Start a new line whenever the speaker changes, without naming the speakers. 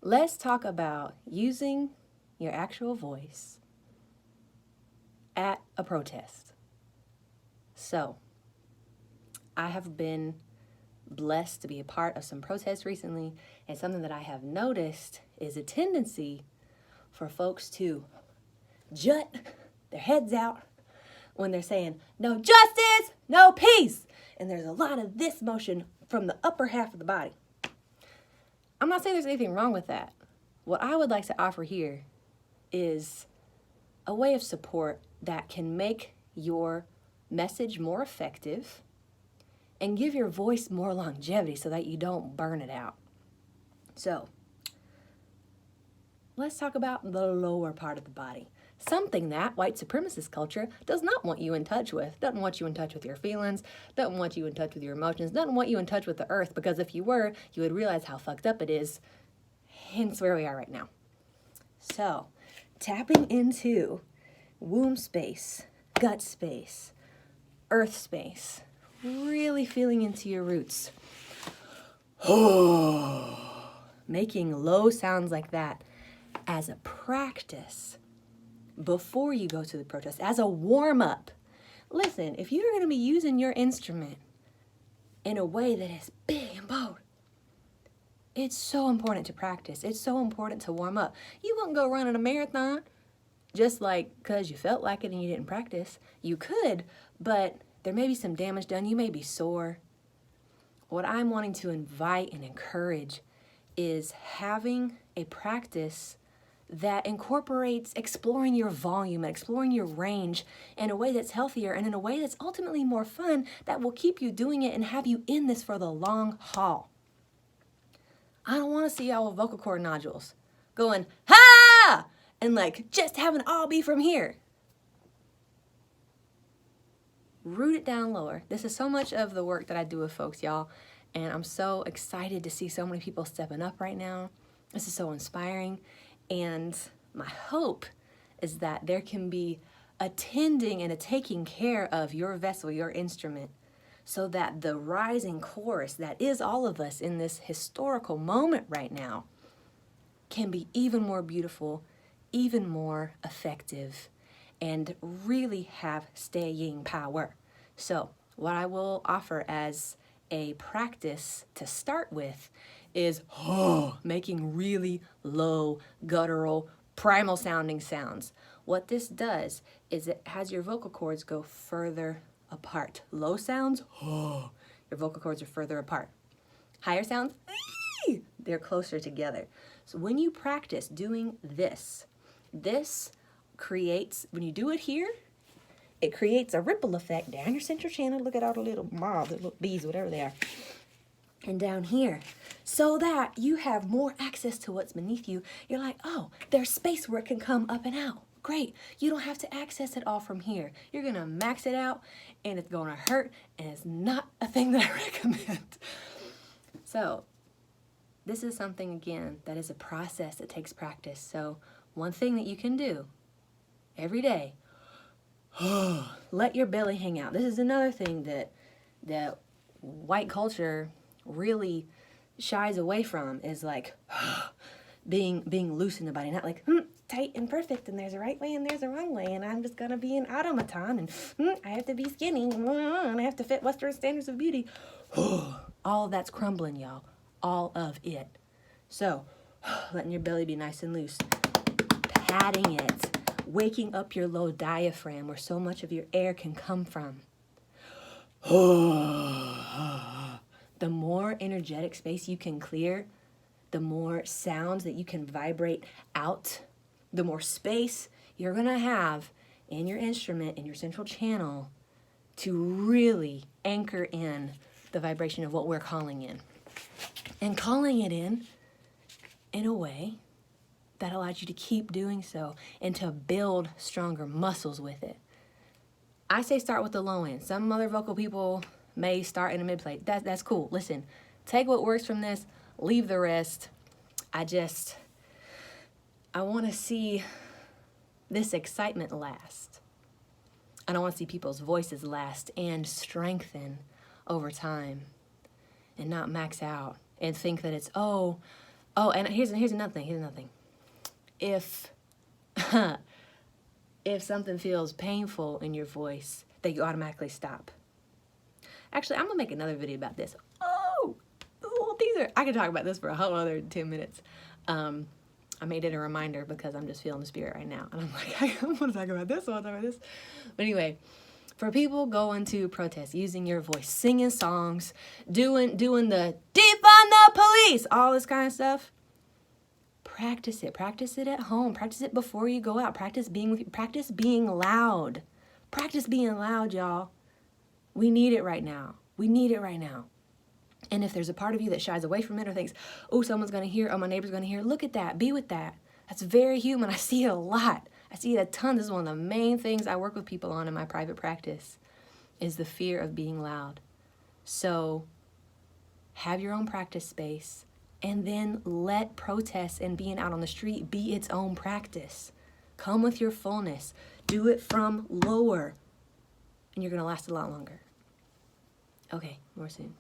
let's talk about using your actual voice at a protest. So, I have been blessed to be a part of some protests recently, and something that I have noticed is a tendency for folks to jut their heads out when they're saying, no justice, no peace. And there's a lot of this motion from the upper half of the body. I'm not saying there's anything wrong with that. What I would like to offer here is a way of support that can make your message more effective and give your voice more longevity so that you don't burn it out. So, let's talk about the lower part of the body. Something that white supremacist culture does not want you in touch with. Doesn't want you in touch with your feelings, doesn't want you in touch with your emotions, doesn't want you in touch with the earth, because if you were, you would realize how fucked up it is. Hence where we are right now. So, tapping into womb space, gut space, earth space, really feeling into your roots. Making low sounds like that as a practice before you go to the protest, as a warm-up. Listen, if you're going to be using your instrument in a way that is big and bold, it's so important to practice. It's so important to warm up. You wouldn't go running a marathon just like because you felt like it and you didn't practice. You could, but there may be some damage done. You may be sore. What I'm wanting to invite and encourage is having a practice that incorporates exploring your volume and exploring your range in a way that's healthier and in a way that's ultimately more fun, that will keep you doing it and have you in this for the long haul. I don't want to see y'all with vocal cord nodules going, ha! And like just having it all be from here. Root it down lower. This is so much of the work that I do with folks, y'all. And I'm so excited to see so many people stepping up right now. This is so inspiring. And my hope is that there can be a tending and a taking care of your vessel, your instrument, so that the rising chorus that is all of us in this historical moment right now can be even more beautiful, even more effective, and really have staying power. So what I will offer as a practice to start with is making really low, guttural, primal sounding sounds. What this does is it has your vocal cords go further apart. Low sounds, your vocal cords are further apart. Higher sounds, they're closer together. So when you practice doing this creates, when you do it here, it creates a ripple effect down your central channel. Look at all the little moths, the little bees, whatever they are. And down here, so that you have more access to what's beneath you. You're like, oh, there's space where it can come up and out. Great. You don't have to access it all from here. You're going to max it out, and it's going to hurt, and it's not a thing that I recommend. So this is something, again, that is a process that takes practice. So one thing that you can do every day, let your belly hang out. This is another thing that white culture really shies away from, is like being loose in the body, not like tight and perfect, and there's a right way and there's a wrong way, and I'm just gonna be an automaton, and I have to be skinny, and I have to fit Western standards of beauty. All of that's crumbling, y'all. All of it. So letting your belly be nice and loose, patting it, waking up your low diaphragm where so much of your air can come from. The more energetic space you can clear, the more sounds that you can vibrate out, the more space you're going to have in your instrument, in your central channel, to really anchor in the vibration of what we're calling in. And calling it in a way that allows you to keep doing so and to build stronger muscles with it. I say start with the low end. Some other vocal people may start in a mid plate. That's cool. Listen, take what works from this, leave the rest. I want to see this excitement last. I don't want to see people's voices last and strengthen over time and not max out and think that it's, oh, Oh, and here's another thing. Here's another thing. If if something feels painful in your voice, that you automatically stop. Actually, I'm gonna make another video about this. Oh, I could talk about this for a whole other 10 minutes. I made it a reminder because I'm just feeling the spirit right now. And I'm like, I want to talk about this, I want to talk about this. But anyway, for people going to protest, using your voice, singing songs, doing the defund the police, all this kind of stuff, practice it. Practice it at home. Practice it before you go out. Practice being loud. Practice being loud, y'all. We need it right now. We need it right now. And if there's a part of you that shies away from it or thinks, oh, someone's going to hear, oh, my neighbor's going to hear, look at that, be with that. That's very human. I see it a lot. I see it a ton. This is one of the main things I work with people on in my private practice, is the fear of being loud. So have your own practice space, and then let protests and being out on the street be its own practice. Come with your fullness. Do it from lower, and you're going to last a lot longer. Okay, more soon.